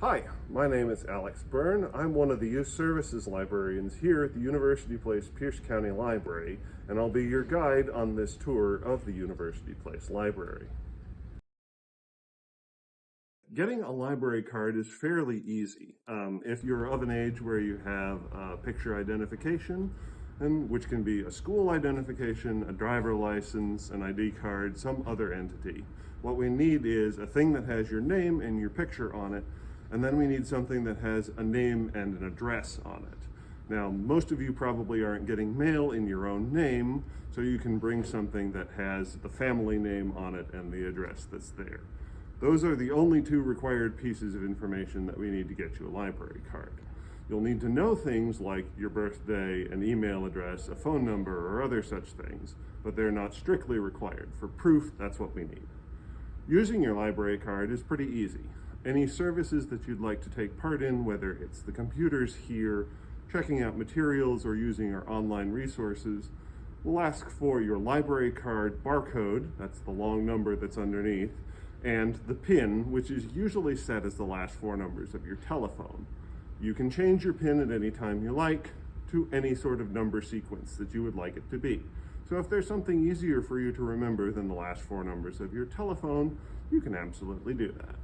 Hi, my name is Alex Byrne. I'm one of the Youth Services librarians here at the University Place Pierce County Library, and I'll be your guide on this tour of the University Place Library. Getting a library card is fairly easy. If you're of an age where you have picture identification, which can be a school identification, a driver license, an ID card, some other entity. What we need is a thing that has your name and your picture on it, and then we need something that has a name and an address on it. Now, most of you probably aren't getting mail in your own name, so you can bring something that has the family name on it and the address that's there. Those are the only two required pieces of information that we need to get you a library card. You'll need to know things like your birthday, an email address, a phone number, or other such things, but they're not strictly required. For proof, that's what we need. Using your library card is pretty easy. Any services that you'd like to take part in, whether it's the computers here, checking out materials, or using our online resources, will ask for your library card barcode, that's the long number that's underneath, and the PIN, which is usually set as the last four numbers of your telephone. You can change your PIN at any time you like to any sort of number sequence that you would like it to be. So if there's something easier for you to remember than the last four numbers of your telephone, you can absolutely do that.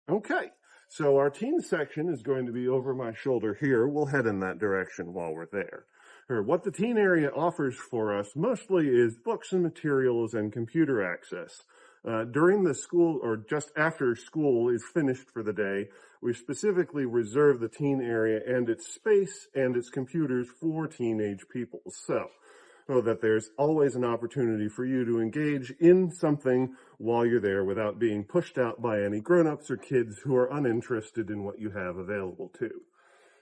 Okay, so our teen section is going to be over my shoulder here. We'll head in that direction while we're there. What the teen area offers for us mostly is books and materials and computer access. During the school, or just after school is finished for the day, we specifically reserve the teen area and its space and its computers for teenage people. So that there's always an opportunity for you to engage in something while you're there without being pushed out by any grown-ups or kids who are uninterested in what you have available too.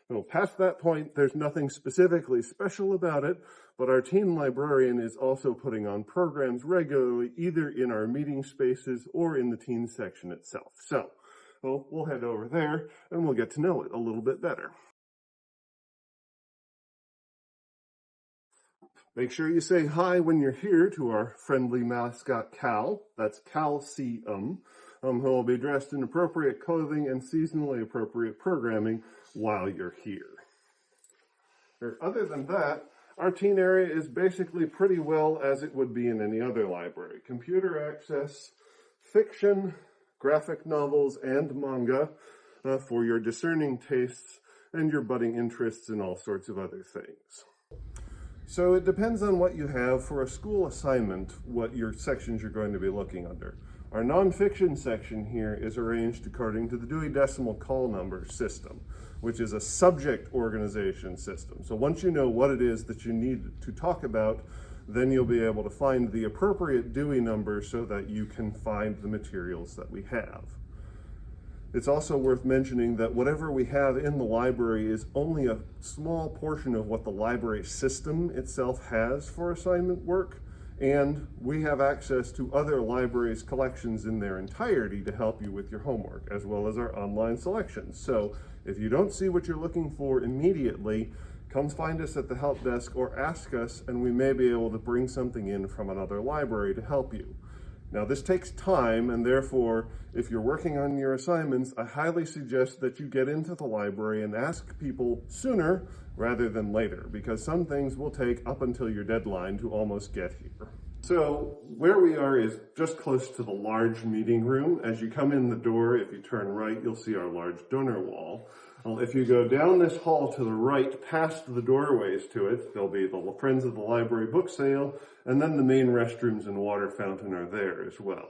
Well, past that point, there's nothing specifically special about it, but our teen librarian is also putting on programs regularly, either in our meeting spaces or in the teen section itself. So, we'll head over there and we'll get to know it a little bit better. Make sure you say hi when you're here to our friendly mascot, Cal. That's Calcium, who will be dressed in appropriate clothing and seasonally appropriate programming while you're here. Other than that, our teen area is basically pretty well as it would be in any other library. Computer access, fiction, graphic novels, and manga for your discerning tastes and your budding interests in all sorts of other things. So it depends on what you have for a school assignment, what your sections you're going to be looking under. Our nonfiction section here is arranged according to the Dewey Decimal Call Number system, which is a subject organization system. So once you know what it is that you need to talk about, then you'll be able to find the appropriate Dewey number so that you can find the materials that we have. It's also worth mentioning that whatever we have in the library is only a small portion of what the library system itself has for assignment work, and we have access to other libraries' collections in their entirety to help you with your homework, as well as our online selections. So if you don't see what you're looking for immediately, come find us at the help desk or ask us, and we may be able to bring something in from another library to help you. Now, this takes time, and therefore, if you're working on your assignments, I highly suggest that you get into the library and ask people sooner rather than later, because some things will take up until your deadline to almost get here. So where we are is just close to the large meeting room. As you come in the door, if you turn right, you'll see our large donor wall. Well, if you go down this hall to the right, past the doorways to it, there'll be the Friends of the Library book sale, and then the main restrooms and water fountain are there as well.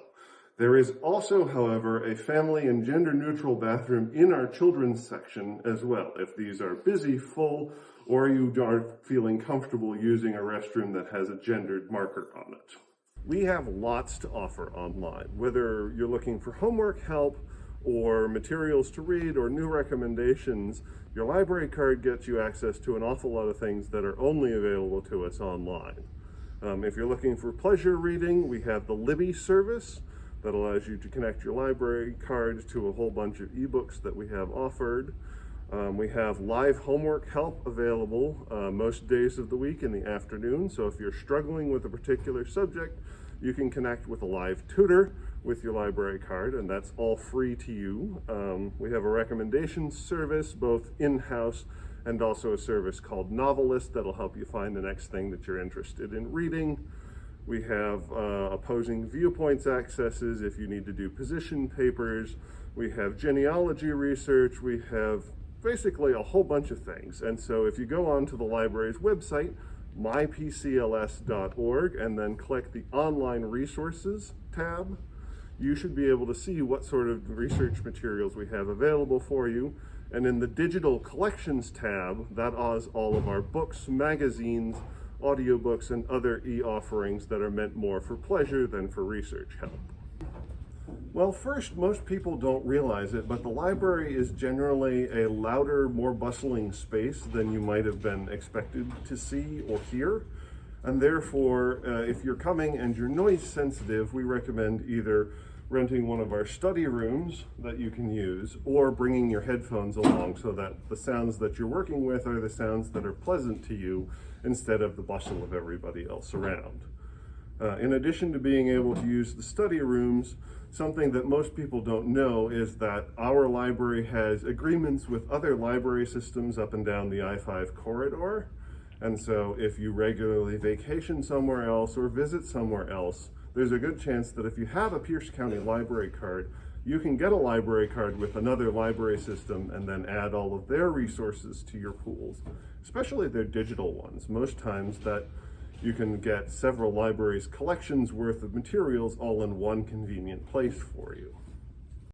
There is also, however, a family and gender-neutral bathroom in our children's section as well, if these are busy, full, or you aren't feeling comfortable using a restroom that has a gendered marker on it. We have lots to offer online, whether you're looking for homework help, or materials to read, or new recommendations. Your library card gets you access to an awful lot of things that are only available to us online. If you're looking for pleasure reading, we have the Libby service that allows you to connect your library card to a whole bunch of ebooks that we have offered. We have live homework help available most days of the week in the afternoon. So if you're struggling with a particular subject, you can connect with a live tutor with your library card, and that's all free to you. We have a recommendations service, both in-house and also a service called Novelist that'll help you find the next thing that you're interested in reading. We have opposing viewpoints accesses if you need to do position papers. We have genealogy research. We have basically a whole bunch of things. And so if you go onto the library's website, mypcls.org, and then click the Online Resources tab, you should be able to see what sort of research materials we have available for you. And in the Digital Collections tab, that has all of our books, magazines, audiobooks, and other e-offerings that are meant more for pleasure than for research help. Well, first, most people don't realize it, but the library is generally a louder, more bustling space than you might have been expected to see or hear. And therefore, if you're coming and you're noise sensitive, we recommend either renting one of our study rooms that you can use, or bringing your headphones along so that the sounds that you're working with are the sounds that are pleasant to you instead of the bustle of everybody else around. In addition to being able to use the study rooms, something that most people don't know is that our library has agreements with other library systems up and down the I-5 corridor. And so if you regularly vacation somewhere else or visit somewhere else, there's a good chance that if you have a Pierce County library card, you can get a library card with another library system and then add all of their resources to your pools, especially their digital ones. Most times that you can get several libraries' collections worth of materials all in one convenient place for you.